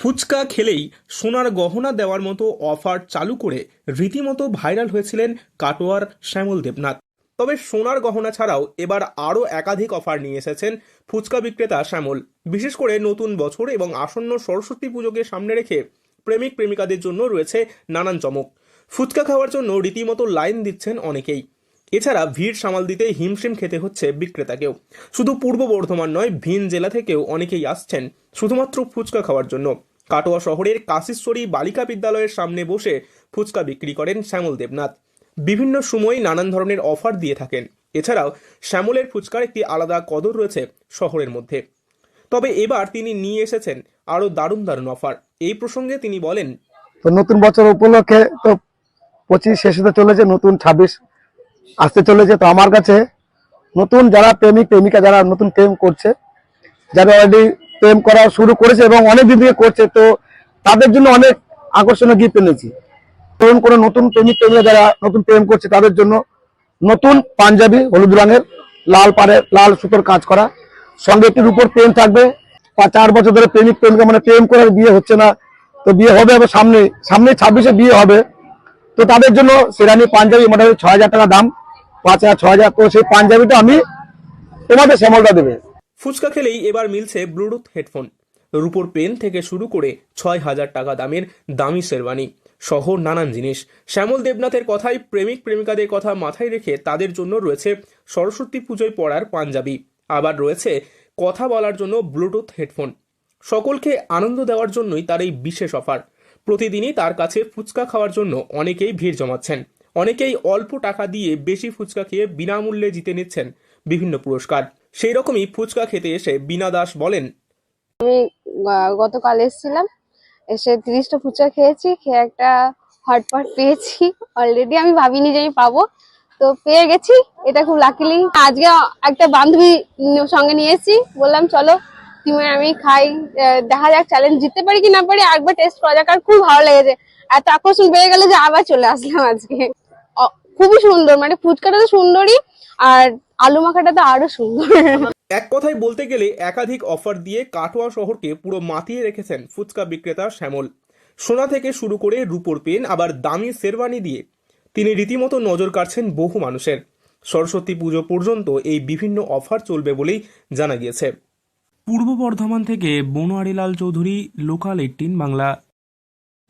ফুচকা খেলেই সোনার গহনা দেওয়ার মতো অফার চালু করে রীতিমতো ভাইরাল হয়েছিলেন কাটোয়ার শ্যামল দেবনাথ। তবে সোনার গহনা ছাড়াও এবার আরও একাধিক অফার নিয়ে এসেছেন ফুচকা বিক্রেতা শ্যামল। বিশেষ করে নতুন বছর এবং আসন্ন সরস্বতী পুজোকে সামনে রেখে প্রেমিক প্রেমিকাদের জন্য রয়েছে নানান চমক। ফুচকা খাওয়ার জন্য রীতিমতো লাইন দিচ্ছেন অনেকেই। এছাড়া ভিড় সামাল দিতে হিমশিম খেতে হচ্ছে বিক্রেতাকেও। শুধু পূর্ব বর্ধমান নয়, ভিন জেলা থেকেও অনেকেই আসছেন শুধুমাত্র ফুচকা খাওয়ার জন্য। কাটোয়া শহরের কাশীশ্বরী বালিকা বিদ্যালয়ের সামনে বসে ফুচকা বিক্রি করেন শ্যামল দেবনাথ। বিভিন্ন সময় নানান ধরনের অফার দিয়ে থাকেন। এছাড়াও শ্যামলের ফুচকার একটি আলাদা কদর রয়েছে শহরের মধ্যে। তবে এবার তিনি নিয়ে এসেছেন আরও দারুণ দারুণ অফার। এই প্রসঙ্গে তিনি বলেন, তো নতুন বছর উপলক্ষে তো 25 শেষ হতে চলেছে, নতুন 26 আসতে চলেছে। তো আমার কাছে নতুন যারা প্রেমিক প্রেমিকা যারা নতুন প্রেম করছে, যারা অলরেডি প্রেম করা শুরু করেছে এবং অনেক দিন থেকে করছে, তো তাদের জন্য অনেক আকর্ষণীয় গিফট এনেছি। ধরুন কোনো নতুন প্রেমিক প্রেমিকা যারা নতুন প্রেম করছে তাদের জন্য নতুন পাঞ্জাবি হলুদ রঙের লাল সুতোর কাজ করা, সঙ্গে একটি রূপোর পেন থাকবে। 4 বছর ধরে প্রেমিক প্রেমিকা মানে প্রেম করার বিয়ে হচ্ছে না, তো বিয়ে হবে আবার সামনে 26-এ বিয়ে হবে। তো তাদের জন্য শেরানি পাঞ্জাবি মোটামুটি 6,000 টাকা দাম, 5,000 6,000। তো সেই পাঞ্জাবিটা আমি তোমাদের শ্যামলদা দেবে। ফুচকা খেলেই এবার মিলছে ব্লুটুথ হেডফোন, রূপোর পেন থেকে শুরু করে 6,000 টাকা দামের দামি শেরওয়ানি সহ নানান জিনিস। শ্যামল দেবনাথের কথায় প্রেমিক প্রেমিকাদের কথা মাথায় রেখে তাদের জন্য রয়েছে সরস্বতী পুজোয় পরার পাঞ্জাবি, আবার রয়েছে কথা বলার জন্য ব্লুটুথ হেডফোন। সকলকে আনন্দ দেওয়ার জন্যই তার এই বিশেষ অফার। প্রতিদিনই তার কাছে ফুচকা খাওয়ার জন্য অনেকেই ভিড় জমাচ্ছেন। অনেকেই অল্প টাকা দিয়ে বেশি ফুচকা খেয়ে বিনামূল্যে জিতে নিচ্ছেন বিভিন্ন পুরস্কার। সেই রকমই ফুচকা খেতে এসে বীণা দাস বলেন, গতকাল এসেছিলাম, এসে 30টা ফুচকা খেয়েছি, খেয়ে একটা হটপট পেয়েছি। অলরেডি আমি ভাবিনি যে আমি পাবো, তো পেয়ে গেছি। এটা খুব লাকিলি। আজকে একটা বান্ধবী সঙ্গে নিয়ে এসেছি, বললাম চলো তুমি আমি খাই, দেখা যাক চ্যালেঞ্জ জিততে পারি কি না পারি, একবার টেস্ট করা যাক। আর খুব ভালো লেগেছে, এত আকর্ষণ বেড়ে গেল যে আবার চলে আসলাম আজকে। খুবই সুন্দর, মানে ফুচকাটা তো সুন্দরই, আর আলু মাখাটা তো আরো সুন্দর। এক কথায় বলতে গেলে একাধিক অফার দিয়ে কাটোয়া শহরকে পুরো মাতিয়ে রেখেছেন ফুচকা বিক্রেতা শ্যামল। সোনা থেকে শুরু করে রূপোর পেন আবার দামি শেরওয়ানি দিয়ে তিনি রীতিমতো নজর কাড়ছেন বহু মানুষের। সরস্বতী পুজো পর্যন্ত এই বিভিন্ন অফার চলবে বলেই জানা গিয়েছে। পূর্ব বর্ধমান থেকে বনোয়ারিলাল চৌধুরী, লোকাল 18 বাংলা।